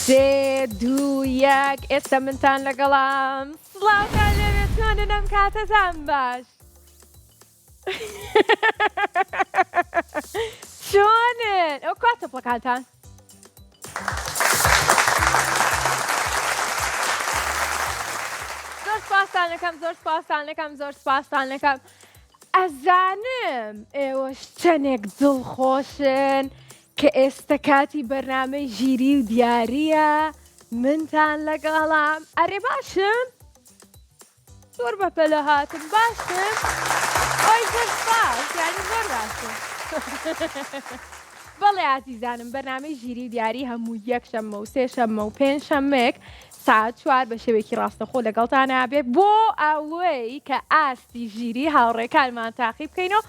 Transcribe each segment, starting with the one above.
3 2 1 ئێستا منتان لەگەڵام سڵاوتان لەوێ چۆنن ئەم کاتەتان باش چۆنن ئەو کاتە پڵەکانتان زۆر سپاسان دەکەم ئەزانم ئێوەش چەندێک دڵخۆشن کە ئێستا کاتی بەرنامەی ژیری و دیاریە منتان لەگەڵام ئەرێ باشم زۆر بەپەلە هاتم باشم ئۆی زۆر سپاس یانی زۆر باشم بەڵێ ئازیزانم بەرنامەی ژیری و دیاری هەموو یەک شەممە و سێ شەممە و پێنج شەممێک ساعت 4 بە شێوەیەکی ڕاستەخۆ لەگەڵتان نابێت بۆ ئەوەی کە ئاستی ژیری هاوڕێکانمان تاقی بکەینەوە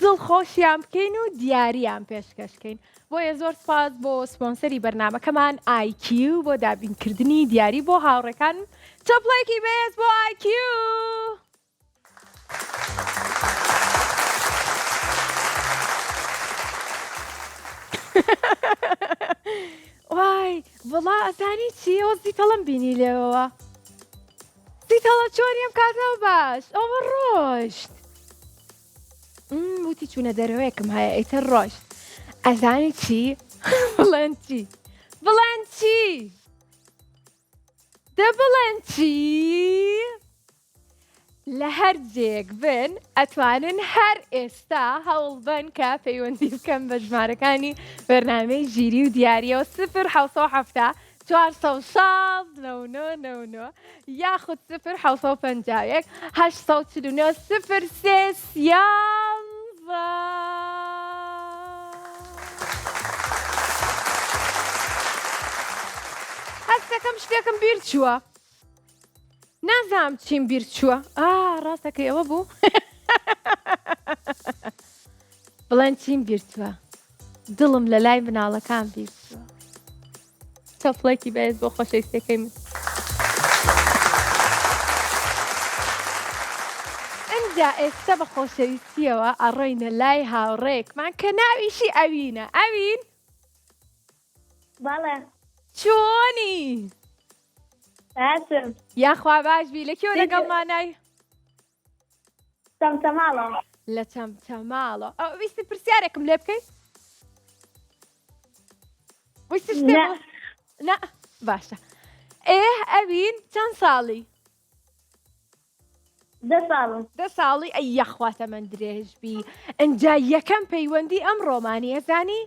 دڵخۆشیان بکەین و دیاریان پێشکەشکەین بۆیە زۆر سپاس بۆ سپۆنسەری بەرنامەکەمان IQ بۆ دابینکردنی دیاری بۆ هاوڕێکانم چەپڵێکی بێز بۆ IQ وای وڵا ئەزانی چی ئەوە زیتەڵم بینی لێەوە زیتەڵە چۆنیم کاتەوە باش ئەوە ڕۆشت وتی چوونە دەرەوەیەکم هەیە ئەیتر ڕۆشت ئەزانی چی بڵێن چی بڵێن چی دە بڵێن چی لە هەر جێک بن ئەتوانن هەر ئێستا هەوڵ بن کە پەیوەندی بکەم بە ژمارەکانی بەرنامەی ژیری و دیاریەوە 0 460 99 یاخود 0 849 03 هەستەکەم شتێکم بیر چووە نازام چیم بیر چووە ڕاستەکە ئەوە بوو بڵێن چیم بیر چووە دڵم لە لای مناڵەکان بیر چووە چەپڵێکی بەهێز بۆ خۆشەویستەکەی من ئەنجا ئێستا بە خۆشەویستیەوە ئەڕۆینە لای هاوڕێکمان کە ناویشی ئەوینە ئەوین بەڵێ چۆنی باشم یاخوا باش بی لەکێوە لەگەڵمانای تەمتەماڵەوە لە چەمچەماڵە ئەو ویستی پرسیارێکم لێ بکەیت ویستی شتێک نا باشە ئەوین چەند ساڵی 10 ساڵم 10 ساڵی ئەی یەخواتە من درێژ بی ئەنجا یەکەم پەیوەندی ئەم ڕۆمانیە زانی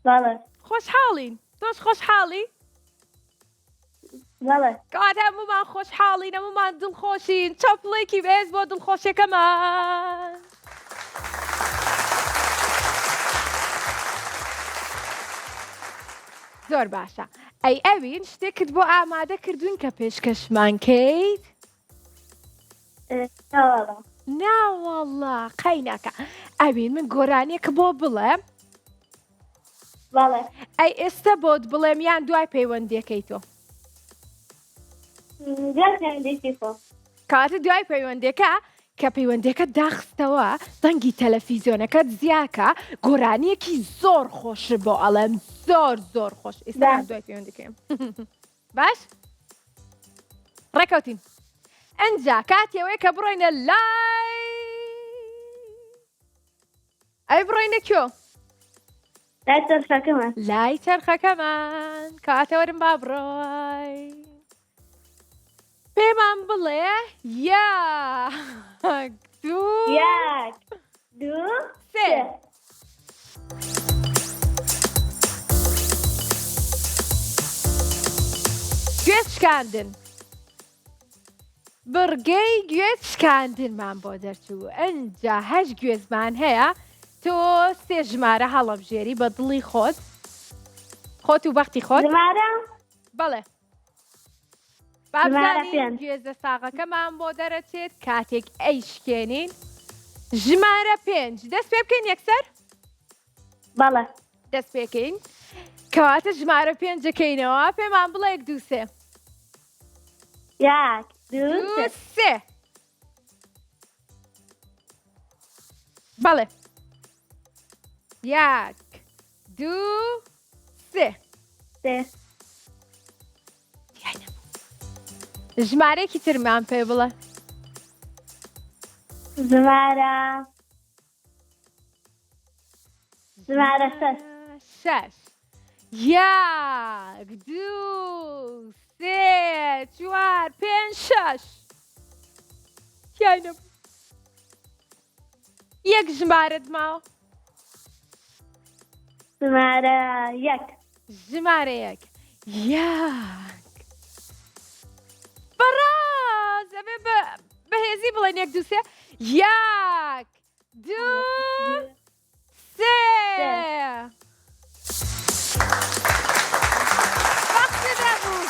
بەڵێ خۆشحاڵین تۆش خۆشحاڵی بەڵێ کەواتە هەموومان خۆشحاڵین هەموومان دڵخۆشین چەپڵێکی بێز بۆ دڵخۆشیەکەمان زۆر باشە ئەی ئەوین شتێکت بۆ ئامادە کردوین کە پێشکەشمان کەیت ناوەڵڵا قەی ناکە ئەوین من گۆرانیەکە بۆ بڵێ بەڵێ ئەی ئێستا بۆت بڵێم یان دوای پەیوەندیەکەی تۆ کاتە دوای پەیوەندەکە کە پەیوەندەکە داخستەوە دەنگی تەلەڤیزیۆنەکەت زیاکە گۆرانیەکی زۆر خۆش بۆ ئەڵێم زۆر خۆش ئێستا دوای پەیوەندەکەیم باش ڕێکەوتین ئەنجا کاتیەوەی کە بڕۆینە ئەی بڕۆینە کێ لای چەرخەکەمان لای چەرخەکەمان کاتەوەرم با بڕۆی پێمان بڵێ یەک دوو سێ گوێ شکاندن بڕگەی گوێ شکاندنمان بۆ دەرچوو ئەنجا 8 گوێزمان هەیە تۆ 3 ژمارە هەڵەبژێری بە دڵی خۆت و بەختی خۆت بەڵێ بابزانین گوێزە ساغەکەمان بۆ دەرەچێت کاتێک ئەیشکێنین ژمارە 5 دەست پێ بکەین یەکسەر بەڵێ دەست پێکەین کەواتە ژمارە 5 دەکەینەوە پێمان بڵێ 1 2 3 1 2 3 بەڵێ 1 2 3 ژمارەیەکی ترمان پێ بڵێ. ژمارە 6. 1 2 3 4 5 6 یانە یەک ژمارەت ماوە. ژمارە 1. ژمارە 1 بەڕاز ئەبێ بەهێزی بڵێن 1 2 3 1 2 3 وەختدا بوو.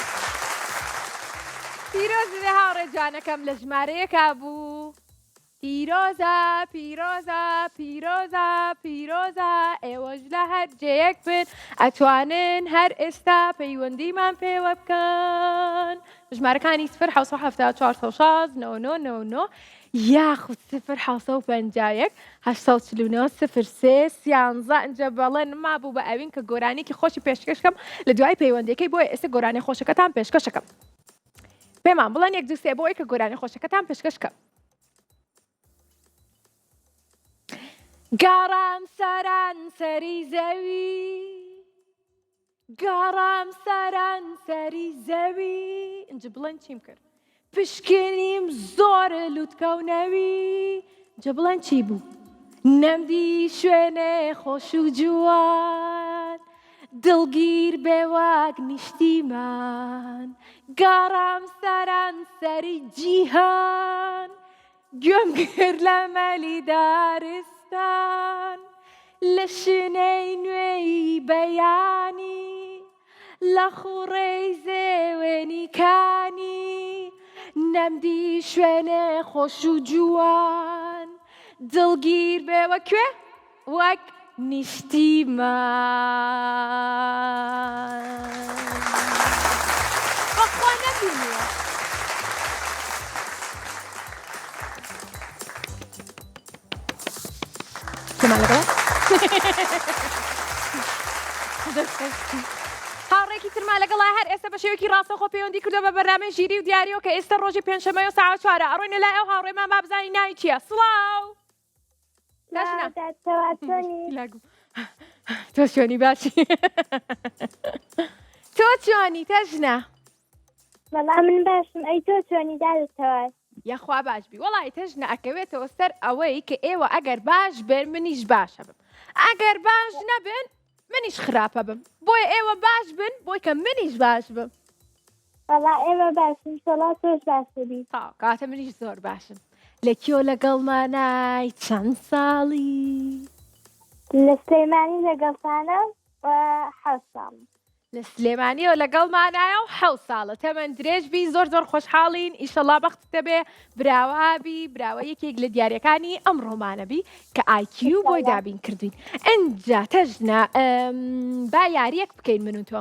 پیرۆز بێ هاوڕێ جوانەکەم لە ژمارەیەکا بوو. پیرۆزە پیرۆزە پیرۆزە پیرۆزە ئێوەش لە هەر جەیەک بن ئەتوانن هەر ئێستا پەیوەندیمان پێوە بکەن. ژمارەکانی 0 یاخود 0 849 03 13 ئەنجە بەڵێن ما بوو بە ئەوین کە گۆرانێکی خۆشی پێشکەشکەم لە دوای پەیوەندەکەی بۆیە ئێستا گۆرانی خۆشەکەتان پێشکەشەکەم. پێمان بڵێن 1 2 3 بۆی کە گۆرانی خۆشەکەتان پێشکەشکەم. گەڕام سەرانسەری زەوی گەڕام سەرانسەری زەوی ئەنجە بڵێن چیم کرد پشکنیم زۆر لوتکەونەوی ئەنجە بڵێن چی بوو نەمدی شوێنێ خۆش و جوان دڵگیر بێواک نیشتیمان گەڕام سەرانسەری جیهان گوێم کرد لە مەلی دارستان لە شنەی نوێی بەیانی لە خوڕەی زێوێنیکانی نەمدی شوێنێ خۆش و جوان دڵگیر بێوە کوێ وەک نیشتیمان. بەخوا نەبینیوە. هاوڕێکی ترمان لەگەڵا هەر ئێستا بە شێوەیەکی ڕاستەوخۆ پەیوەندی کردو بە بەرنامەی ژیری و دیاریەوە کە ئێستا ڕۆژی پێنجشەممە و ساعت 4 ئەڕۆینە لای ئەو هاوڕێمان با بزانی ناوی چییە. سڵاو تۆ چۆنی باشی تۆ چۆنی تەژنە بەڵام من باشم ئەی تۆ چۆنی دادتەوە یاخوا باش بی وەڵی تەژنە ئەکەوێتەوە سەر ئەوەی کە ئێوە ئەگەر باش بن منیش باشە بم ئەگەر باش نەبن منیش خراپە بم بۆیە ئێوە باش بن بۆی کە منیش باش بم. بەڵا ئێوە باشم سەڵا تۆش باشبی کاتە منیش زۆر باشم. لە کیۆ لەگەڵمانای چەند ساڵی؟ لە سلێمانی لەگەڵتانە 7 ساڵ. لە سلێمانیەوە لەگەڵمانایە و 7 ساڵە تەمەەن درێژ بی زۆر زۆر خۆشحاڵین ئیشەڵا بەختتە بێ براوابی براوە یەکێک لە دیارەکانی ئەم ڕۆمانەبی کە ئایکیو بۆی دابین کردوین. ئەنجا تەژنە با یاریەک بکەین من و تۆ.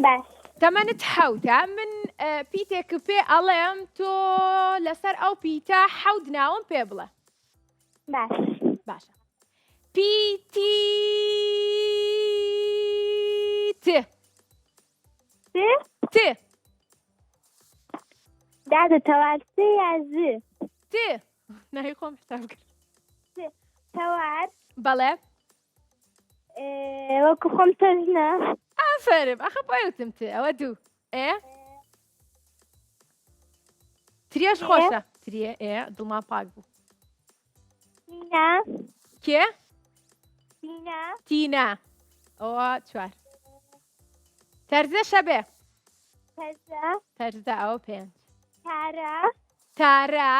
باش. تەمەنت 7 من پیتێک پێ ئەڵێم تۆ لەسەر ئەو پیتە 7 ناوم پێ بڵێ. باش. باشە. پیتی ت ت دادتەوە سێ یا ز ت ناوی خۆم حساب کرد. تەوار بەڵێ وەکو خۆم تەژنە. ئافرم ئەخە بۆیوتم ت ئەوە دوو تریەش خۆشە تریە دڵمان پاک بوو. تینە کێ؟ تینە تینە ئەوە 4 تەرزە شەبێ تەزە تەرزە ئەوە 5 تارە تارە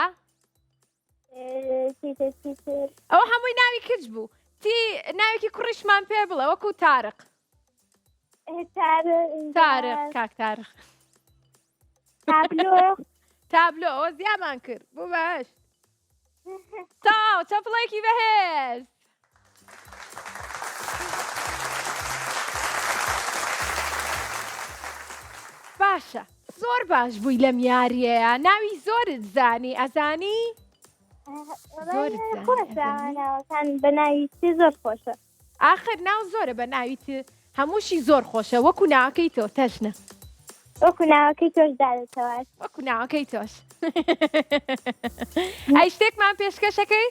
ئەوە هەمووی ناوی کچ بوو. تی ناوێکی کوڕیشمان پێ بڵێ وەکو تارق. تارق کاک تارق. تابلۆ تابلۆ ئەوە زیامان کرد بوو باش. تاو چەپڵێکی بەهێز. باشە زۆر باش بووی لەم یاریەیە ناوی زۆرت زانی ئەزانی؟ خۆشەوەکان بە ناویتی زۆر خۆشە. ئاخر ناو زۆرە بە ناویت هەمووشی زۆر خۆشە وەکو ناوەکەی تۆ تەژنە. وەکو ناوەکەی تۆش دادەتەوە. وەکو ناوەکەی تۆش. ئەی شتێکمان پێشکەشەکەی؟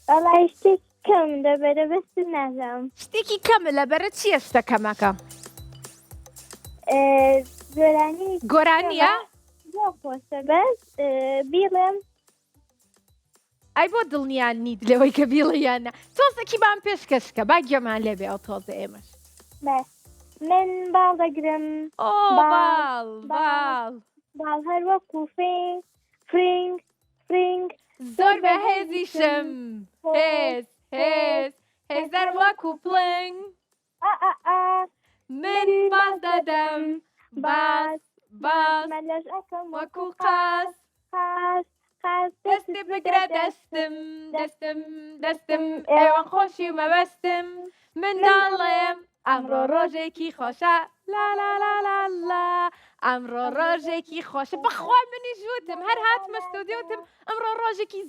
وەڵای شتێک کەم دەبەرە بەستم نازانم. شتێکی کەمە لەبەرە چییە شتە کەمەکە؟ گۆرانی گۆرانیە؟ زۆر خۆشە بەس بیڵێم ئەی بۆ دڵنیان نیت لەوەی کە بیڵیانە تۆزێکی بام پێشکەشکە با گوێمان لێبێ ئەو تۆزە ئێمەش. بەس من باڵ دەگرم. باڵ هەر وەکو فرینگ زۆر بەهێزیشم هێز دەروەکو پڵنگ من باز دەدەم باز مەلەش ئەەکەم وەکو قاس دەستی بگرە دەستم ئێوە خۆشی و مەبەستم من داڵێم ئەمڕۆ ڕۆژێکی خۆشە لا ئەمڕۆ ڕۆژێکی خۆشە بەخوای منی ژوتم هەر هاتمە ستودیۆتم ئەمڕۆ ڕۆژێکی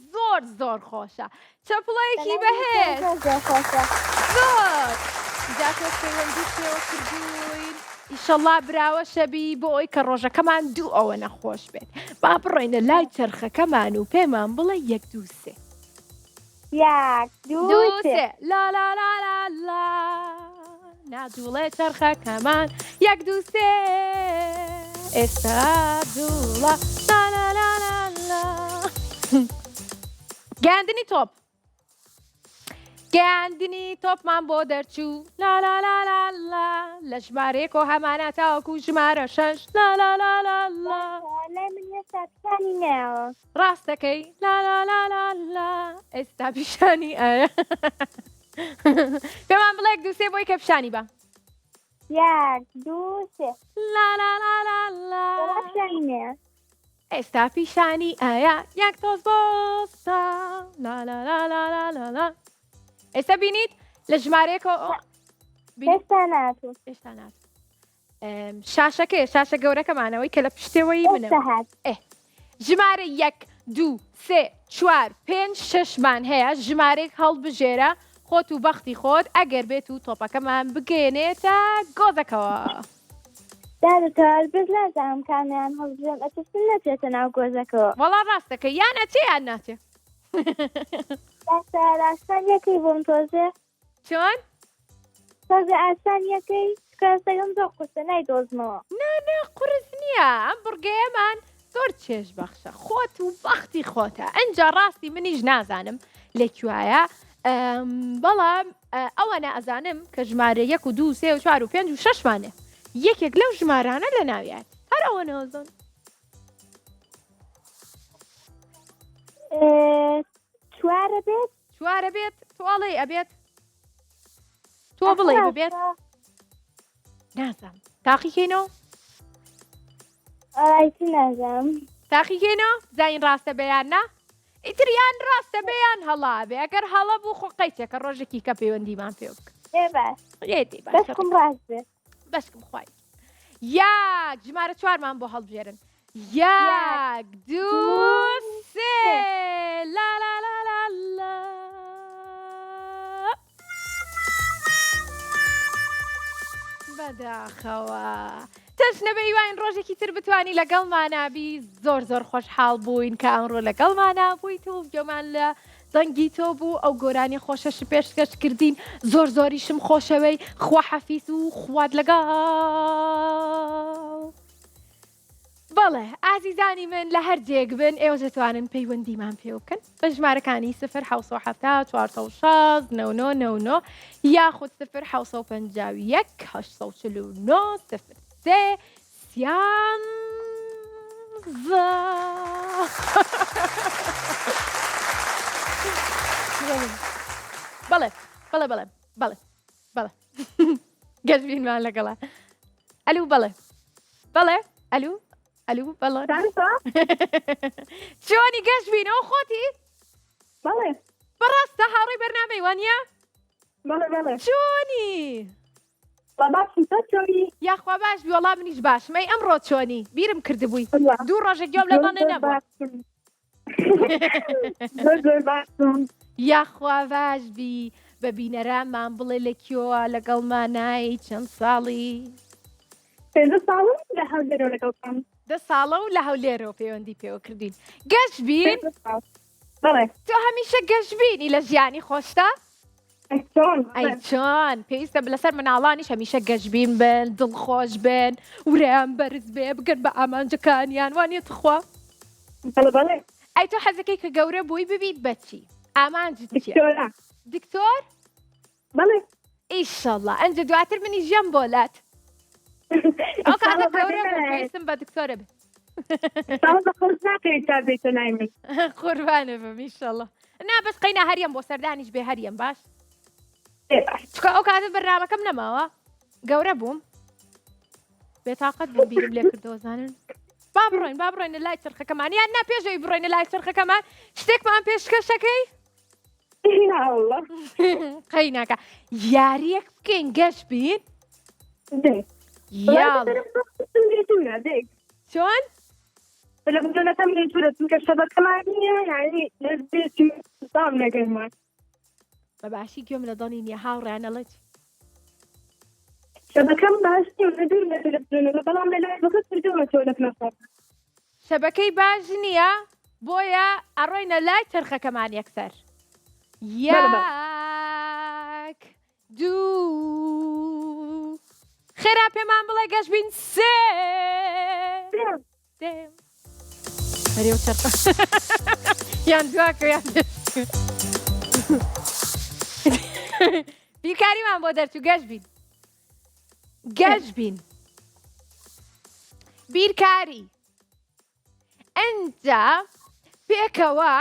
زۆر خۆشە چەپڵەیەکی بەهێز زۆر جاتۆ پەیوەندی پێوە کردوین ئیشەڵا براوە شەبی بۆ ئەوی کە ڕۆژەکەمان دوو ئەوە نەخۆش بێت با بڕۆینە لای چرخەکەمان و پێمان بڵێ 1 2 3 1 2 3 لا نادوڵێ چرخەکەمان 1 2 3 ئێستا دووڵە لا گەیاندنی تۆپمان بۆ دەرچوو لا لە ژمارەیەک و هەمانە تاوەکو ژمارە 6 لا من هێستانی ناوە ڕاستەکەی لا ئێستا پیشانی ئایا پێمان بڵێ 1 2 3 بۆی کە پیشانی بە 1 2 3 لا پیشانی ئێستا پیشانی ئایا 1 تۆز بۆستا لا ئێستا بینیت لە ژمارەیەکەوە هێستا ناتوە شاشە گەورەکەمانەوەی کە لە پشتەوەی منە ژمارە 1 2 3 4 5 6مان هەیە ژمارەیەک هەڵبژێرە خۆت و بەختی خۆت ئەگەر بێت و تۆپەکەمان بگەێنێتە گۆزەکەەوە دادەتەوە بێت لازانم کامیان هەڵبژێن ئەتەستن نەچێتە ناو گۆزەکەەوە وەڵا ڕاستەکە یان ئەچێ یان ناچێ ئاسان یەکەی بۆم تۆزێ چۆن؟ تۆزێ ئاسان یەکەی کاسەکەم زۆر قورسە نایدۆزمەوە نا قورس نییە ئەم بڕگەیەمان زۆر چێژ بەخشە خۆت و بەختی خۆتە ئەنجا ڕاستی منیش نازانم لێکوایە بەڵام ئەوە ئەزانم کە ژمارە 1 و 2 3 و 4 و 5 و 6مانێ یەکێک لەو ژمارانە لە ناویان هەر ئەوە نەوەزۆن چوارە بێت تۆڵی ئەبێت تۆ بڵێ ببێت نازانم تاقیکەینەوە نازانم تاقیکەینەوە زین ڕاستە بەیان نا ئیتریان ڕاستە بەیان هەڵا بێ ئەگەر هەڵە بوو خۆ قەیچێکە ڕۆژێکی کە پەیوەندیمان پێ بەشکم ڕاست بێت بەشکم خوای یاک ژمارە 4مان بۆ هەڵبژێرن 1 2 3 لا بەداخەوە تەشنەبەی وین ڕۆژێکی تر بتوانی لەگەڵمانابی زۆر خۆشحاڵ بووین کە ئەمڕۆ لەگەڵمانە بوویت و گوێمان لە دەنگی تۆ بوو ئەو گۆرانی خۆشەش پێشکەش کردین زۆریشم خۆشەوەی خوا حەفیز و خوات لەگەڵ بەڵێ ئازیزانی من لە هەر جێک بن ئێوە دەتوانن پەیوەندیمان پێ بکەن بە ژمارەکانی 0 4 9 یاخود 0 751 849 03 بەڵێ گەشتبینمان لەگەڵە ئەلو بەڵێ ئەلو بەڵێ چۆنی گەشتبینەوە خۆتی بەڕاستە هاوڕێی بەرنامەی وانە چۆنی یاخوا باش وەڵام منیش باشم ئەی ئەمڕۆ چۆنی بیرم کردبووی دوو ڕۆژێک گوێم لەمانە نەبوو یاخوا باش بی بە بینەرانمان بڵێ لە کیۆوە لەگەڵمانایی چەند ساڵی پێنج ساڵم لە هەولێرەوە لەگەڵتان. 10 ساڵە و لە هەولێرەوە پەیوەندی پێوە کردین. گەشتبین؟ بەڵێ. تۆ هەمیشە گەشتبینی لە ژیانی خۆشتا؟ ئەی چۆن پێویستە لەسەر مناڵانیش هەمیشە گەشتبین بن، دڵخۆش بن، وریان بەرز بێ بگەن بە ئامانجەکانیان وانێت خوا. بەڵێ. ئەی تۆ حەزەکەی کە گەورە بووی ببیت بەچی؟ ئامانجت چییە؟ دکتۆرە. دکتۆر؟ بەڵێ. ئیشەڵڵا ئەنجە دواتر منی ژەم بۆلات. ئەو کاتە گەورە بوو پێویستم بە دکتۆرە بێت. خۆش ناکەیت تا بێتە لای من. قوربانە بم ئیشەڵڵا. نا بەس قەینا هەریەم بۆ سەردانیش بێ هەریەم باش؟ باش. چکە ئەو کاتە بەرنامەکەم نەماوە گەورە بووم بێتاقەت بووم بیرم لێ کردەوە زانن با بڕۆین لە لای چرخەکەمان یان نا پێشەوەی بڕۆینە لای چرخەکەمان شتێکمان پێشکەشەکەی قەی ناکە یاریەک بکەین گەشت بین یاڵ چۆن؟ لە بزنەکەم لێتورە چونکە شەبەکەمان نییە یعنی لەبێتی سام لەگەڵمان بە باشی گوێم لە دڵی نییە هاوڕێنەڵە چی؟ شەبەکەم باش نییە لە دوور لە تەلەڤیزیۆنەوە بەڵام لە لای بەکەس کردومە تۆ لە کلاسەکە شەبەکەی باش نییە بۆیە ئەڕۆینە لای چرخەکەمان یەکسەر یاک دوو خێرا پێمان بڵێ گەشت بین سێ هەرێ و چرخە یان دواکە یان بیرکاریمان بۆ دەرچوو گەشت بین بیرکاری ئەنجا پێکەوە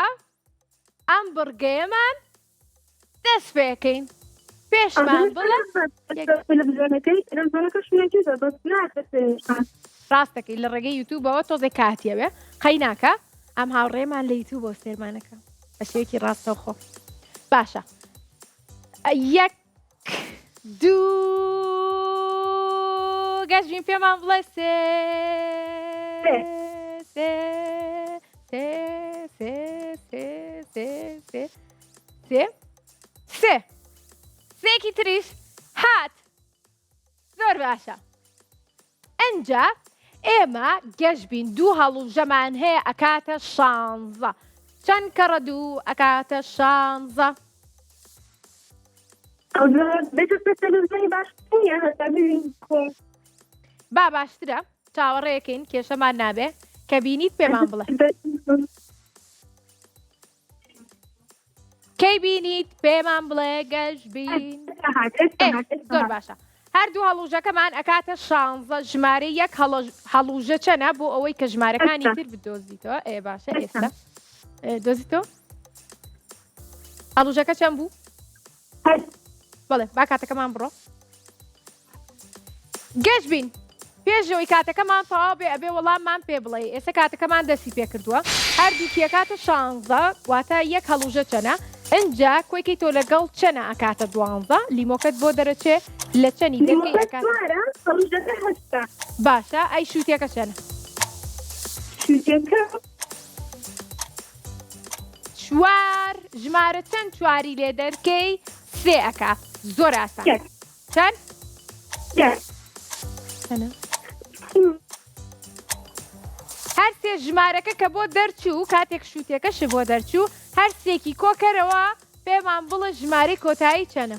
ئەم بڕگەیەمان دەست پێکەین پێشمان بڵێ ڕاستەکەی لە ڕێگەی یوتیوبەوە تۆزێک کاتیەوێ قەی ناکە ئەم هاوڕێمان لە یوتیوب بۆ سێرمانەکە بە شێوەیەکی ڕاستەوخۆ باشە یەک دوو گەشتبین پێمان بڵێ سێ سێ سێ سێ سێ سێ سێ سێ سێ سێکی تریش هات زۆر باشە ئەنجا ئێمە گەشت بین دوو هەڵوژەمان هەیە ئەکاتە 16 چەند کەڕە دوو ئەکاتە 16 با باشترە چاوەڕێیەکەین کێشەمان نابێ کە بینیت پێمان بڵێ کەی بینیت پێمان بڵێ گەشت بین زۆر باشە هەردوو هەڵوژەکەمان ئەکاتە 16 ژمارە یەک هەڵوژە چەنە بۆ ئەوەی کە ژمارەکانی تر بدۆزیتەوە ئێ باشە ئێستا دۆزیتەوە هەڵوژەکە چەند بوو؟ بەڵێ با کاتەکەمان بڕۆ گەشت بین پێشەوەی کاتەکەمان تەواو بێ ئەبێ وەڵاممان پێ بڵێ ئێستا کاتەکەمان دەستی پێ کردووە هەردووکیە کاتە 16 واتە یەک هەڵوژە چەنە ئەنجا کۆیکەی تۆ لەگەڵ چەنە ئەکاتە 12 لیمۆکەت بۆ دەرەچێ لە چەنی باشە ئەی شووتێکە چەنە چوار ژمارە چەند چواری لێ دەرکەی سێ ئەکا زۆر ئاسان چەند؟ هەر سێ ژمارەکە کە بۆ دەرچوو کاتێک شووتێکەش بۆ دەرچوو هەر سێکی کۆکەرەوە پێمان بڵە ژمارەی کۆتایی چەنە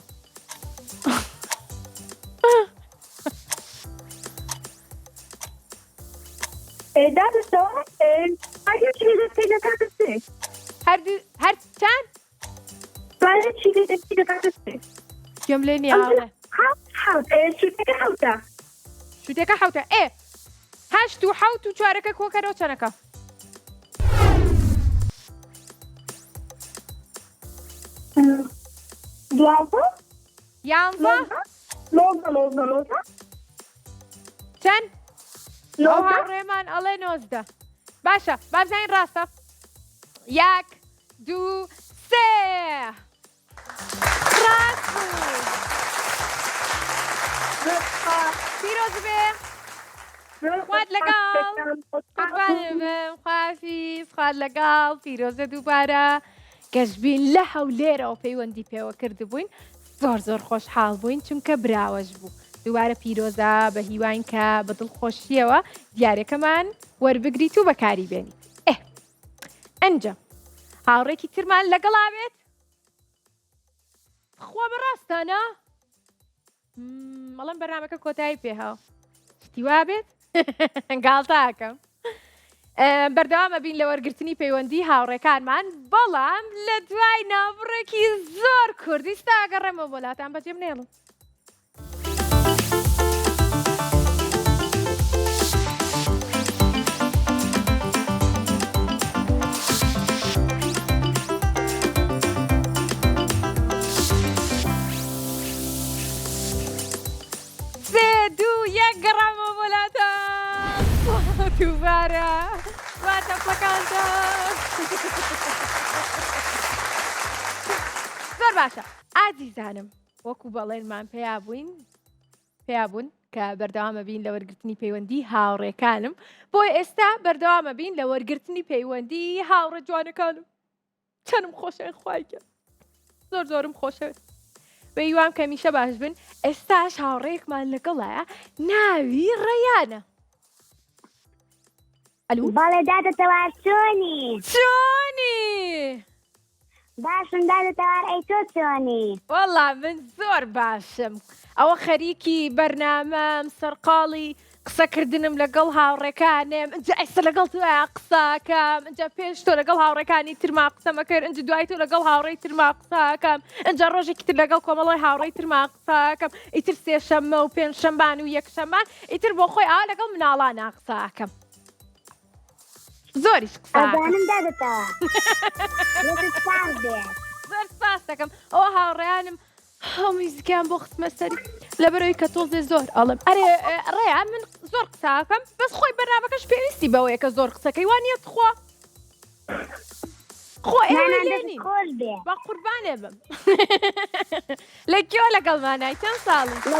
هەر چەند؟ گوێم لێ نییە شووتێکە حەوتە ئێ هەشت و حەوت و چوارەکە کۆکەرەوە چەنەکە؟ یانزە چەند؟ ئەو هاوڕێمان ئەڵێ 19 باشە با بزانین ڕاستە یەک دوو سێ ڕاست بوو پیرۆز بێ خوات لەگەڵ قوربانت بم خوافیز خوات لەگەڵ پیرۆزە دووبارە گەشت بین لە هەولێرەوە پەیوەندی پێوە کردبووین زۆر خۆشحاڵ بووین چونکە براوەش بوو دووارە پیرۆزە بە هیوان کە بە دڵخۆشیەوە دیارەکەمان وەربگریت و بەکاری بێنی. ئەنجە هاوڕێکی ترمان لەگەڵا بێت؟ خوا بەڕاستانە؟ مەڵم بەرنامەکە کۆتایی پێهاو شتی وا بێت؟ گاڵتاکەم. بەردەوامە بین لە وەرگرتنی پەیوەندی هاوڕێکانمان، بەڵام لە دوای ناوڕێکی زۆر کوردیستا ئەگەڕێمە وڵاتان بەجێم نێڵم. گەڕامە وڵاتان دووبارە واتەپڵەکانتە زۆر باشە. ئازیزانم وەکو بەڵێنمان پێیا بوون کە بەردەوامە بین لە وەرگرتنی پەیوەندی هاوڕێکانم، بۆی ئێستا بەردەوامە بین لە وەرگرتنی پەیوەندی هاوڕێ جوانەکانم. چەنم خۆشەوێت خوایکە زۆر زۆرم خۆشەوێت. بەیوام کەمیشە باش بن. ئێستاش هاوڕێکمان لەگەڵایە ناوی ڕەیانە. ئەلو بەڵێ دادەتەوار چۆنی؟ باشم دادەتەوار، ئەی تۆ چۆنی؟ وەڵا من زۆر باشم. ئەوە خەریکی بەرنامەم سەرقاڵی قسەکردنم لەگەڵ هاوڕێکانم. ئەجا ئێستا لەگەڵ توە قساکەم، ئەجا پێش تۆ لەگەڵ هاوڕێکانی ترما قسەمەکرد، ئەنج دوای تۆ لەگەڵ هاوڕێی ترما قساکەم، ئەنجا ڕۆژێکی تر لەگەڵ کۆمەڵی هاوڕێی ترما قساکەم، ئیتر سێشەممە و پێنجشەمبان و یەکشەممان، ئیتر بۆ خۆی ئاوا لەگەڵ مناڵانە قساکەم. زۆریش قساکەم. زۆر سپاس دەکەم. ئەوە هاوڕێیانم هەمووی زیکیان بۆ خستمە سەری لەبەرەوەی کە تۆزێ زۆر ئەڵم. ئەرێ ڕێیان من زۆر قساکەم، بەس خۆی بەرنامەکەش پێویستی بەوەیە کە زۆر قسەکەی وانیەت خۆ با قوربانێ بم. لە کێوە لەگەڵمانای چەند ساڵی؟ لە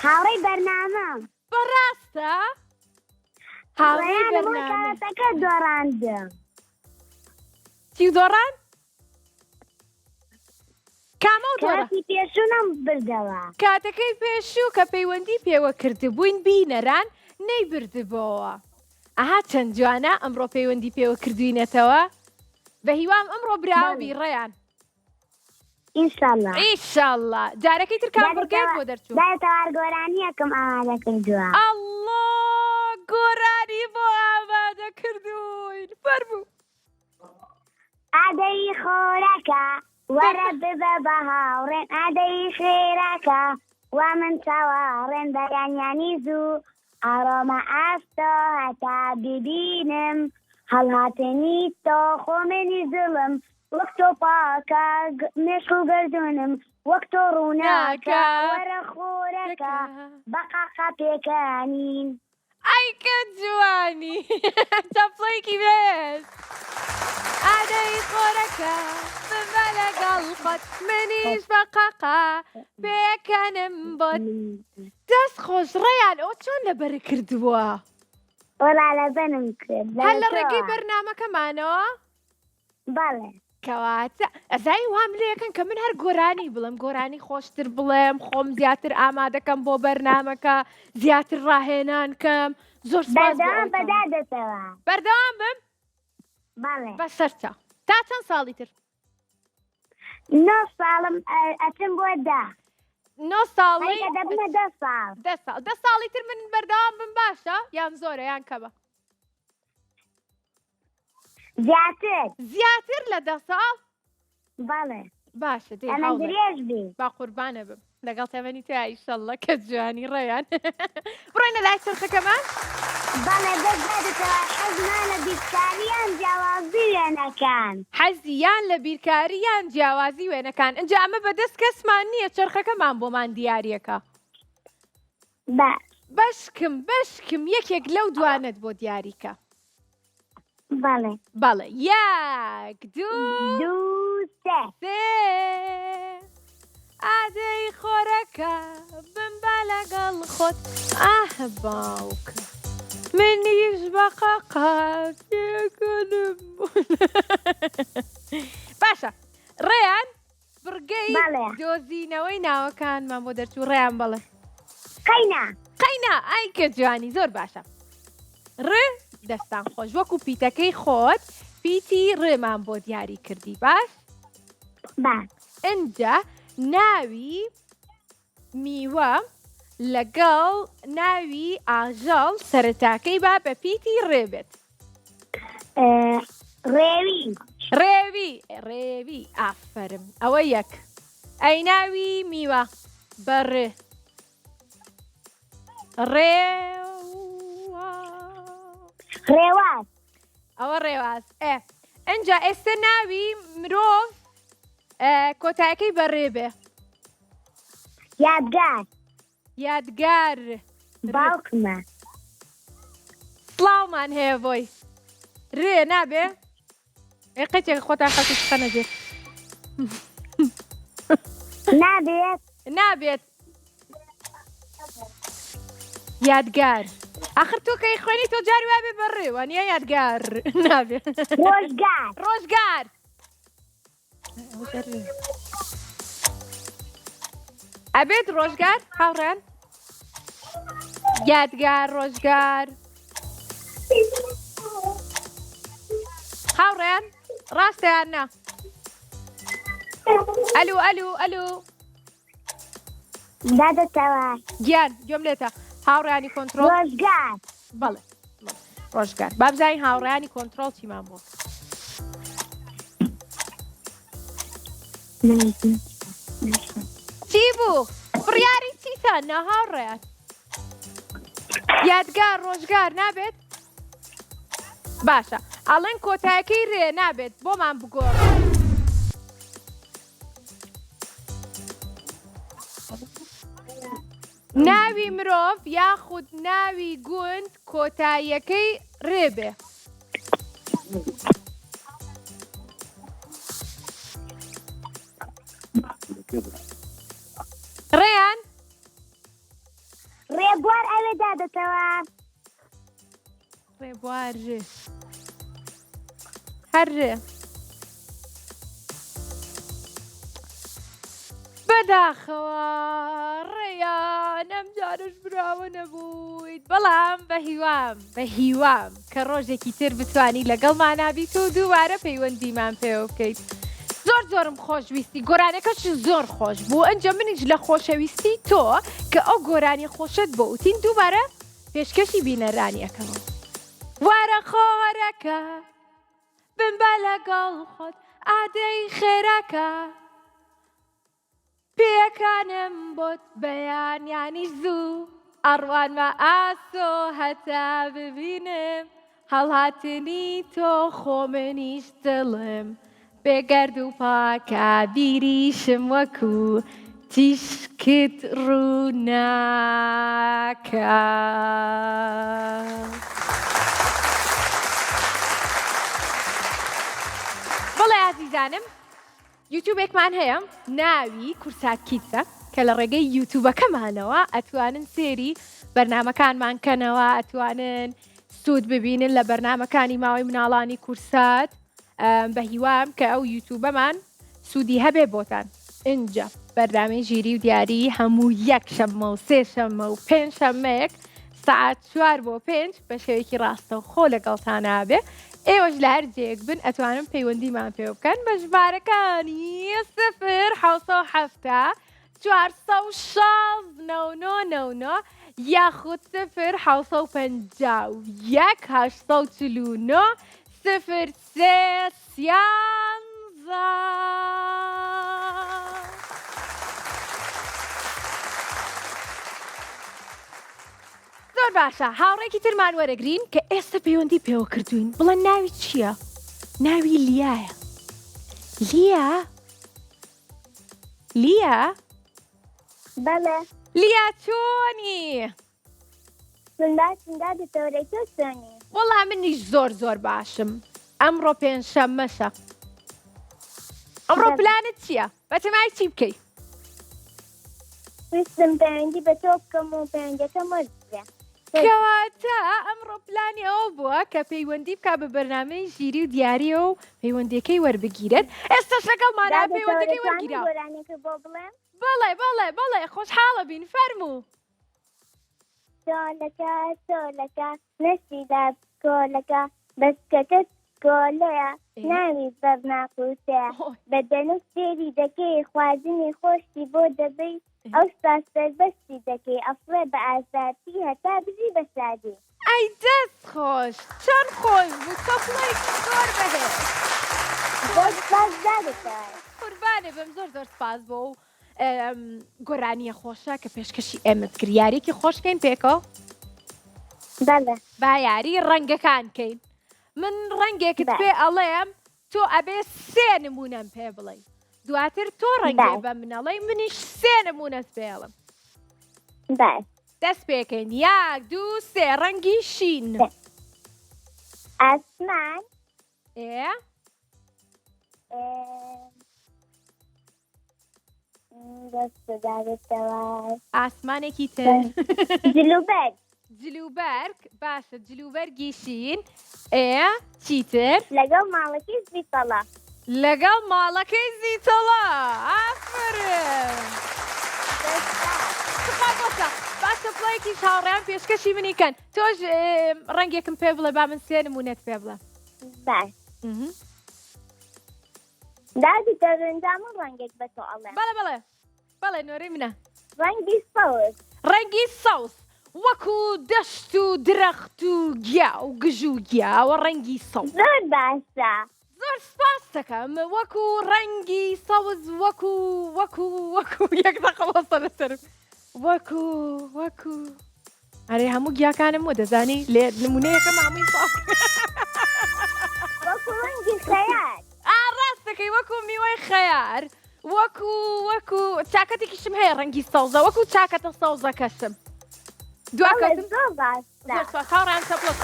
هاوڕێی بەرنامەم. بەڕاستە؟ هاوڕێی بەرنامەکە دۆڕاندم. چی دۆڕان؟ کامە و دۆڕان؟ پێشوونم بردەوە. کاتەکەی پێشوو کە پەیوەندی پێوە کردبووین بینەران نەیبردبەوە. ئەها چەند جوانە ئەمڕۆ پەیوەندی پێوە کردوینەتەوە. بە هیوام ئەمڕۆ براوی ڕێیان. ئینشاڵڵا. ئینشاڵڵا. جارەکەی تر کامبورگەیت بۆ دەرچوو. دادەتەوار گۆرانیەکەم ئامادە کردووە. ئەڵڵا گۆرانی بۆ ئامادە کردوین. فەرموو. ئادەی خۆرەکە وەرە ببە بە هاوڕێن، ئادەی خێرەکە وا من چاوەڕێن بەیانیانی زوو، ئاڕۆمە ئاستۆ هەتا ببینم، هەڵهاتنی تۆ خۆمێنی زڵم، وەک تۆ پاکە مێشک و گەردونم، وەک تۆ ڕووناکە وەرە خۆرەکە بەقاقا پێکانین. ئەی کە جوانی چەپڵێکی بێت. ئادەی خۆرەکە ببە لەگەڵ خۆت، منیش بەقاقا پێکەنم بۆت. دەست خۆش ڕێیان ئەوە چۆن لەبەر کردووە؟ وەڵا لەبەرم کرد. هەر لە ڕێگەی بەرنامەکەمانەوە؟ بەڵێ. کەواتە ئەزای وام لێەکەن کە من هەر گۆرانی بڵم، گۆرانی خۆشتر بڵێم، خۆم زیاتر ئامادەکەم بۆ بەرنامەکە، زیاتر ڕاهێنان کەم. زۆر بەردەوام بەدادەتەوە. بەردەوام بم؟ بەڵێ. بەسەرچە. تا چەند ساڵی تر؟ 9 ساڵم ئەچم بۆ 10. 9 ساڵی؟ دەبمە 10 ساڵ. 10 ساڵی تر من بەردەوام بم باشە؟ یان زۆرە یان کەمە؟ زیاتر لە 10 ساڵ؟ بەڵێ. باشە دێ درێژ بی. با قوربانە بم لەگەڵ تەمەنی تو ئایشەڵڵا کە جوانی ڕێیان. بڕۆینە لای چرخەکەمان؟ بەڵێ بەدادەتەوە حەزمان لە بیرکاریان جیاوازی وێنەکان. حەزیان لە بیرکاریان جیاوازی وێنەکان. ئەنجا ئەمە بەدەست کەسمان نییە، چرخەکەمان بۆمان دیاریەکە. بەشکم یەکێک لەو دوانت بۆ دیاریکە. بەڵێ. بەڵێ. 1 2 3 ئادەی خۆرەکە بمبە لەگەڵ خۆت، ئاه باوکە منیش بەقاقا پێکەنم. باشە ڕێیان بڕگەی بەڵێ. دۆزینەوەی ناوەکانمان بۆ دەرچوو ڕێیان بڵێ. قەینا. قەینا ئای کە جوانی زۆر باشە. ڕ دەستان خۆش وەکو پیتەکەی خۆت پیتی ڕێمان بۆ دیاری کردی باش؟ باش. ئینجا ناوی میوە لەگەڵ ناوی ئاژەڵ سەرەتاکەی با بە پیتی ڕێبێت. ڕێوی. ڕێوی ئافەرم ئەوە یەک. ئەی ناوی میوە بەڕێ ڕێواز. ئەوە ڕێواز ئەنجا ئێستا ناوی مرۆڤ کۆتایەکەی بەڕێ بێ. یادگار باوکمە. سڵاومان هەیە بۆی ڕێ نابێ قەچێک خۆتان خەڵکی خەنەجێ نابێت یادگار آخر تۆ کەی خوێنی تۆ جاری وابێ بەڕێ وانە یادگار نابێت. ڕۆژگار ئەبێت ڕۆژگار هاوڕێن یادگار ڕۆژگار هاوڕێن ڕاستەیان نا ئەلو دادەتەوە گیان گوێم لێتە هاوڕێانی کۆنترۆل ڕۆژگار. بەڵێ ڕۆژگار بابزانین هاوڕێانی کۆنترۆل چیمان بوو. چی بوو؟ بڕیاری چیتان نا هاوڕێیان؟ یادگار ڕۆژگار نابێت؟ باشە ئەڵێن کۆتایەکەی ڕێ نابێت بۆمان بگۆڕ. ناوی مرۆڤ یاخود ناوی گوند کۆتاییەکەی ڕێبێ. ڕێیان ڕێبوار ئەوێ دادەتەوە ڕێبوار ڕێ هەر ڕێ بەداخەوە ڕێیان ئەم جارش براوە نەبوویت بەڵام بە هیوام کە ڕۆژێکی تر بتوانی لەگەڵمان نابیت و دووبارە پەیوەندیمان پێوە بکەیت. زۆرم خۆشویستی گۆرانەکەش زۆر خۆش بوو ئەنجە منیش لە خۆشەویستی تۆ کە ئەو گۆرانی خۆشت بۆ وتین دووبارە پێشکەشی بینەرانیەکەەوە. وارە خۆرەکە بمبە لەگەڵ خۆت ئادەی خێراکە پێکانم بۆت بەیانیانی زوو ئەڕوانمە ئاسۆ هەتا ببینم هەڵهاتنی تۆ خۆ منیش دڵم بێگەرد و پاکە بیریشم وەکو تیشکت ڕووناکە. بەڵێ ئازیزانم یوتیوبێکمان هەیە ناوی کورسات کیتسە کە لە ڕێگەی یوتیوبەکەمانەوە ئەتوانن سێری بەرنامەکانمان کەنەوە ئەتوانن سوود ببینن لە بەرنامەکانی ماوەی مناڵانی کورسات بە هیوام کە ئەو یوتیوبەمان سوودی هەبێ بۆتان. اینجا بەردامی ژیری و دیاری هەموو یەک شەممە و سێ شەممە و پێنج شەممەیەک سعات 4 بۆ 5 بە شێوەیەکی ڕاستە و خۆ لەگەڵتانابێ ئێوەش لە هەر جێک بن ئەتوانم پەیوەندیمان پێ بکەن بە ژمارەکانی 0 416 99 یاخود 0 751 849 0 3 13. زۆر باشە هاوڕێکی ترمان وەرەگرین کە ئێستا پەیوەندی پێوە کردوین بڵێن ناوی چییە؟ ناوی لیایە. لیا؟ بەڵێ لیا چۆنی؟ دادەتەوەرەی تۆ چۆنی؟ وەڵا منیش زۆر باشم ئەمڕۆ پێنجشەممەشە. ئەمڕۆ پلانت چییە؟ بەتەمای چی بکەی؟ ویستم پەیوەندی بە تۆ بکەم و پەیوەندیەکەم وەربگرێ کەواتە ئەمڕۆ پلانی ئەوە بووە کە پەیوەندی بکە بە بەرنامەی ژیری و دیاریە و پەیوەندیەکەی وەربگیرێت ئێستاش لەگەڵمانە پەیوەندەکەی وەرگیرا گۆرانێکە بۆ بڵێم بەڵێ خۆشحاڵە بین فەرموو تۆلەکە نەشتی داد کۆلەکە بەسکەکەت کۆلەیە ناوی بەرناقوتەیە بە دەنوک سێری دەکەی خوازنی خۆشتی بۆ دەبەی ئەو سەربەستی دەکەی ئەفڵێ بە ئازادی هەتا بژی بە سادی ئەی دەست خۆش چەند خۆش بوو کەپڵێکی زۆر بەهێز بۆ سپاس دادەکەی قوربانێ بەم زۆر سپاس بۆ و گۆرانیە خۆشە کە پێشکەشی ئێمەت کرد یاریەکی خۆشکەین پێکەوە بەڵێ با یاری ڕەنگەکان کەین من ڕەنگێکت پێ ئەڵێم تۆ ئەبێ سێ نمونەم پێ بڵێ دواتر تۆ ڕەنگێ بە منەڵێ منیش سێ نمونەت پێڵم دەست پێکەین 1 2 3 ڕەنگی شین ئاسمان ئاسمانێکی تر جلوبەرگ باشە جلوبەرگی شین چیتر لەگەڵ ماڵەکەی زیتەڵە لەگەڵ ماڵەکەی زیتەڵە ئافرن باشە پڵەیەکی چاوەڕێیان پێشکەشی منیکەن تۆش ڕەنگێکم پێ بڵێ با من سێ نمونەت پێ بڵێ دادی دەڕێنجامە ڕەنگێک بە تۆ ئەڵێ بەڵێ نۆرەی منە ڕەنگی سەوز وەکو دەشت و درەخت و گیا و گژ و گیاوە ڕەنگی سەوز زۆر باشە زۆر سپاس دەکەم وەکو ڕەنگی سەوز وەکو یەک دەقەوەسە لەسەرم وەکو ئەرێ هەموو گیاکانم وە دەزانی لێ نمونەیەکەم هەمووی ساڵ وەکو ڕەنگی خەیار ڕاستەکەی وەکو میوەی خەیار وەکو چاکەتێکیشم هەیە ڕەنگی سەوزە وەکو چاکەتە سەوزەکەشم دواکەتم زۆر باشە خاوڕیان سەپڵەت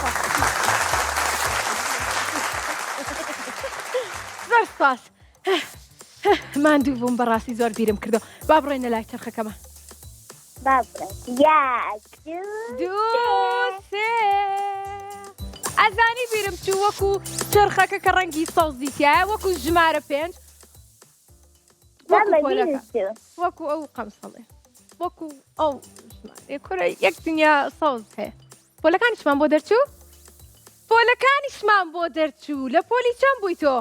زۆر سپاس ماندوو بووم بەڕاستی زۆر بیرم کردو با بڕۆینە لای چرخەکەمە ئەزانی بیرم چوو وەکو چرخەکە کە ڕەنگی سەوزیتیایە وەکو ژمارە 5 وەکو ئەو قەمسەڵێ وەکو ئەو کوڕە یەک دنیا سەوز هەیە پۆلەکانیشمان بۆ دەرچوو لە پۆلی چەند بووی تۆ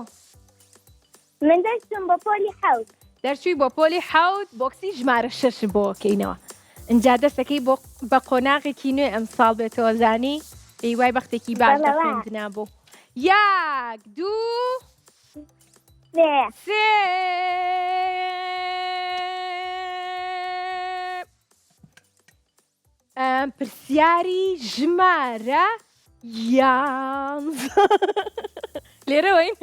من دەچم بە پۆلی حەوت دەرچووی بۆ پۆلی حەوت بۆکسی ژمارە 6 بۆکەینەوە اینجا دەستەکەی بۆ بە قۆناغێکی نوێ ئەمساڵ بێتەوە زانی پێیوای بەختێکی باش دەخوێندنا بۆ 1 2 3 پرسیاری ژمارە 11 لێرەوەین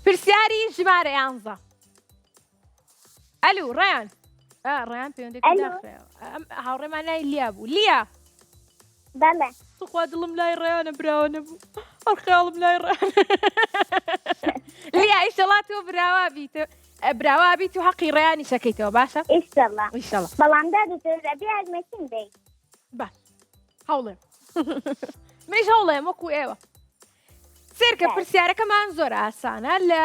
پرسیاری ژمارە 11 ئەلو ڕێیان پەیوەندێکی داخرێەوە هاوڕێمان لای لیا بوو لیا خوا دڵم لای ڕێیانە براوە نەبوو خەڵم لای ڕێیان لیا ئیشەڵا تۆ براوا بیت و حەقی ڕێیانی شەکەیتەوە باشە ئیشەڵا بەڵام دادەبێ هەرمەچین دەیت باش هەوڵێم مەش هەوڵێم وەکو ئێوە سێرکە پرسیارەکەمان زۆر ئاسانە لە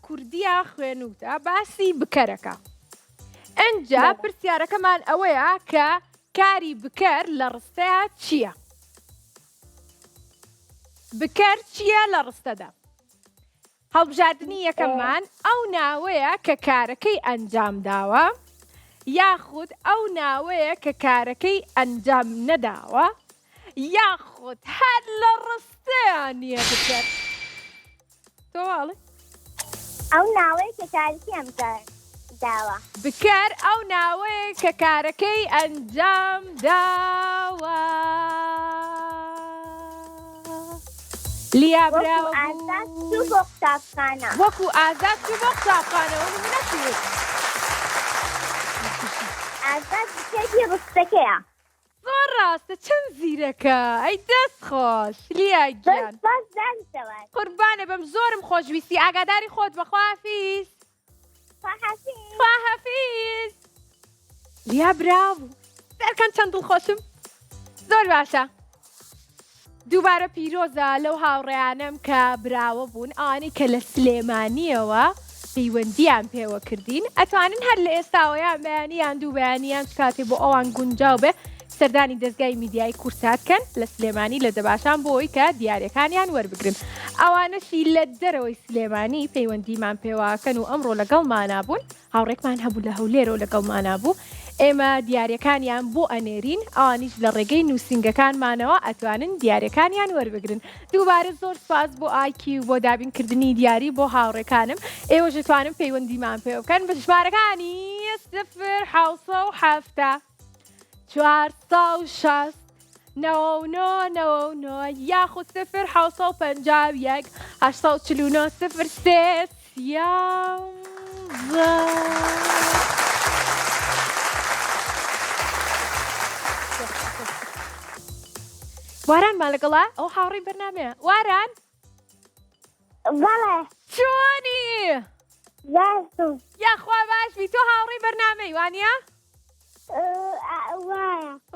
کوردیە خوێنوتە باسی بکەرەکە ئەنجا پرسیارەکەمان ئەوەیە کە کاری بکەر لە ڕستەیە چییە؟ بکەر چییە لە ڕستەدا؟ هەڵبژاردننی یەکەممان ئەو ناوەیە کە کارەکەی ئەنجام داوە یاخود ئەو ناوەیە کە کارەکەی ئەنجام نەداوە یاخود هەر لە ڕستەیان نییە بکەر تۆواڵێ ئەو ناوەیە کە کارەکەی ئەنجام داوە بکەر ئەو ناوەیە کە کارەکەی ئەنجام داوە لیا براوە وەکو ئازاد چوو بۆ قوتابخانەوە من نەچووت ئازاد بکەری ڕستەکەیە زۆر ڕاستە چەند زیرەکە ئەی دەست خۆش لیا گیان قوربانە بەم زۆرم خۆشویستی ئاگاداری خۆت بە خواحافیز لیا براوە سەرکان چەند دڵخۆشم زۆر باشە دووبارە پیرۆزە لەو هاوڕێیانم کە براوە بوون ئەوانەی کە لە سلێمانیەوە پەیوەندیان پێوە کردین ئەتوانن هەر لە ئێستاوەیان بەیانیان دوو بەیانیان کاتێ بۆ ئەوان گونجاو بێ سەردانی دەستگای میدیای کورساتکەن لە سلێمانی لە دەباشان بۆی کە دیارەکانیان وەربگرن ئەوانەشی لە دەرەوەی سلێمانی پەیوەندیمان پێواکەن و ئەمڕۆ لەگەڵمانە بوون هاوڕێکمان هەبوو لە هەولێرەوە لەگەڵمانە بوو ئێمە دیارەکانیان بۆ ئەنێرین ئەوانیش لە ڕێگەی نووسنگەکانمانەوە ئەتوانن دیارەکانیان وەربگرن دووبارە زۆر سپاس بۆ ئایکی و بۆ دابینکردنی دیاری بۆ هاوڕێکانم ئێوە دەتوانن پەیوەندیمان پێ بکەن بە ژمارەکانی 0 460 99 یاخود 0 849 03 وارانمان لەگەڵا ئەو هاوڕێی بەرنامەیە واران بەڵێ چۆنی باشم یاخوا باشبی تۆ هاوڕێی بەرنامەی وانە؟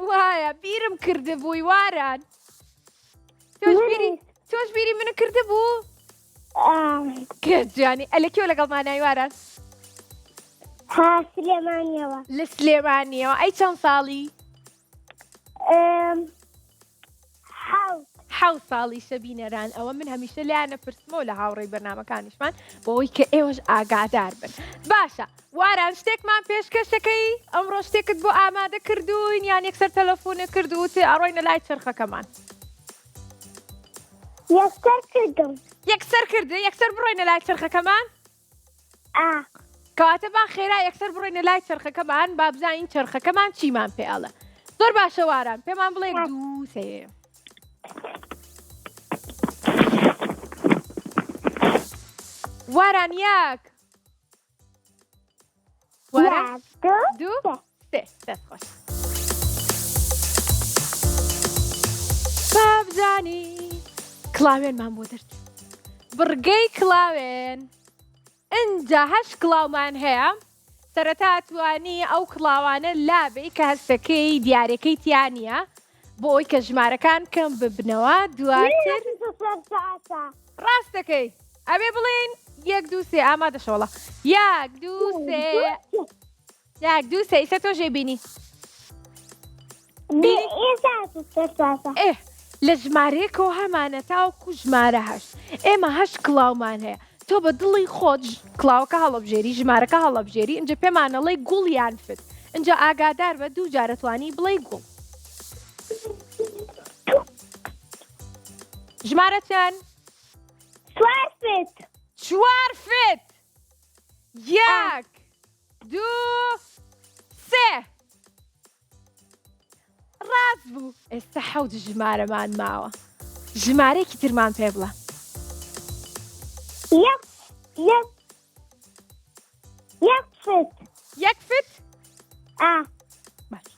وایە بیرم کرده بووی واران تۆش بیری منە کرده بوو؟ گەرجانی ئەلەکیۆ لەگەڵمانای واران؟ سلێمانیەوە لە سلێمانیەوە ئەی چەند ساڵی؟ حەوت ساڵی شەبینەران ئەوە من هەمیشە لایەنە پرسمەوە لە هاوڕێی بەرنامەکانیشمان بۆەوەی کە ئێوەش ئاگادار بن باشە واران شتێکمان پێشکەشەکەی ئەمڕۆ شتێکت بۆ ئامادە کردوین یان یەکسەر تەلەفۆنێک کردووت ئەڕۆینە لای چرخەکەمان یەکسەر کردی یەکسەر بڕۆینە لای چرخەکەمان کەواتە با خێرا یەکسەر بڕۆینە لای چرخەکەمان با بزانین چرخەکەمان چیمان پێڵە زۆر باشە واران پێمان بڵێ دوو سێ واران یەک دوو سێ دەستخۆش بابزانی کڵاوێنمان بۆ دەرچوو بڕگەی کڵاوێن ئینجا 8 کڵاومان هەیە سەرەتا توانی ئەو کڵاوانە لابێ کە هەستەکەی دیارەکەی تیانە بۆ ئەوی کە ژمارەکان کەم ببنەوە دواتر ڕاستەکەی ئەبێ بڵێن 1 2 3 ئامادەشەوەڵە 1 2 3 ئیسە تۆ ژێبینی لە ژمارەیەکەوە هەمانە تاوەکو ژمارە 8 ئێمە 8 کڵاومان هەیە تۆ بە دڵی خۆت کڵاوەکە هەڵەبژێری ژمارەکە هەڵەبژێری اینجا پێمانەڵێ گوڵ یان فت اینجا ئاگادار بە دوو جارەتوانی بڵێ گوڵ ژمارە چەند؟ 4 فت 1 2 3 ڕاست بوو ئێستا 7 ژمارەمان ماوە ژمارەیەکی ترمان پێ بڵە یەک فت باش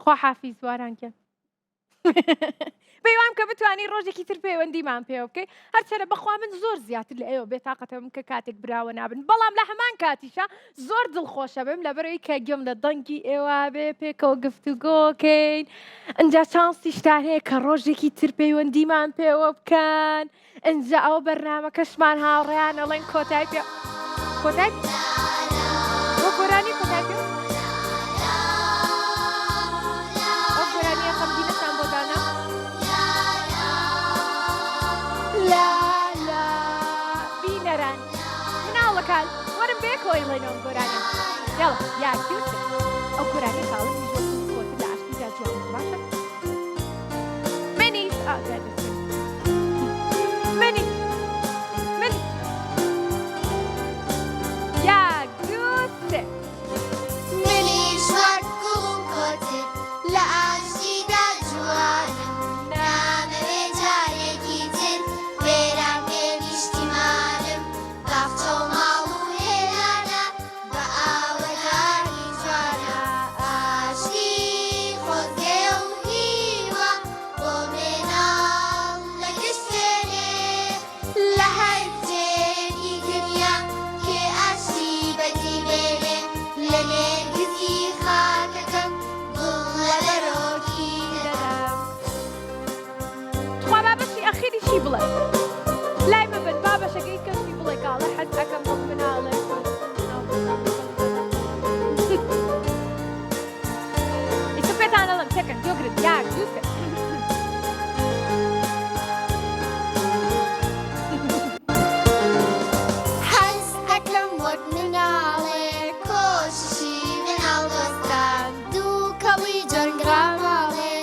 خوا حافیز وارانکە پێیوام کە بتوانین ڕۆژێکی تر پەیوەندیمان پێ بکەی هەرچەرە بەخوا من زۆر زیاتر لە ئێوە بێتاقەتەوەم کە کاتێک براوە نابن بەڵام لە هەمان کاتیشە زۆر دڵخۆشە بم لەبەرەوەی کە گوێم لە دەنگی ئێوە بێ پێکەوە گفتوگۆکەین ئەنجا چانسی شتان هەیە کە ڕۆژێکی تر پەیوەندیمان پێوە بکەن ئەنجا ئەو بەرنامەکەشمان هاوڕێیان ئەڵێن کۆتای پێ کۆتای بۆ گۆرانی کۆتای پێ وەرم بێ کۆیڵێنەوە گۆرانە یاڵە یاکی ئەو گۆرانە کاڵم خۆتر لە ئاشتیدا جوان باشە منیش منی من 1 2 3 منیش وەکو کۆتر لە ئاشتیدا جوانم بڵێ لای ببن با بەشەکەی کەشی بڵێ کاڵە حەز ئەەکەم بۆ مناڵێ ئیسە پێتان ئەڵم تێکەن جۆگرت یاک دووکە حەز ئەەکەم وەک مناڵێ کۆششی مناڵ دۆستان دوو کەڵی جەنگراماڵێ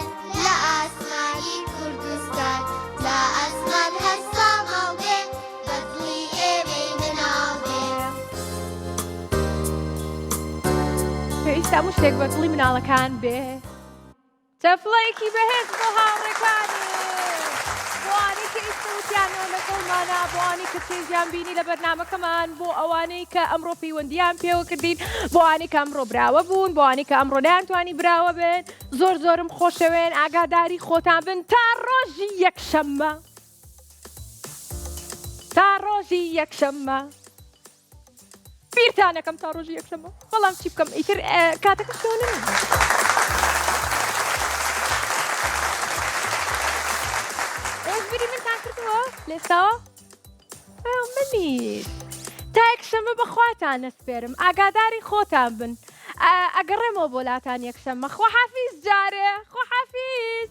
لە ئاسمانی کوردستان لە ئاسمان هەستا ماڵێ بەدڵی ئێمەی مناڵ بێ پێویستە هەموو شتێک بە دڵی مناڵەکان بێ چەفڵەیەکی بەهێز بۆ هاوڕێکانی بۆ ئەوانەی کە ئیستا وتیانەوە لەگەڵمانە بۆ ئەوانەی کە چێژیان بینی لە بەرنامەکەمان بۆ ئەوانەی کە ئەمڕۆ پەیوەندیان پێوە کردین بۆ ئەوانەی کە ئەمڕۆ براوە بوون بۆ ئەوانەی کە ئەمڕۆ نەیانتوانی براوە بن زۆر زۆرم خۆشەوێن ئاگاداری خۆتان بن تا ڕۆژی یەکشەممە تا ڕۆژی یەکشەممە بیرتانەکەم تا ڕۆژی یەکشەممە بەڵام چی بکەم ئیتر کاتەکە شۆنم ئێزبری منتان کردووە لێستاوە منیش تا یەکشەممە بەخواتان نەسپێرم ئاگاداری خۆتان بن ئەگەڕێمەوە بۆ لاتان یەکشەممە خۆحافیز جارێ خۆحافیز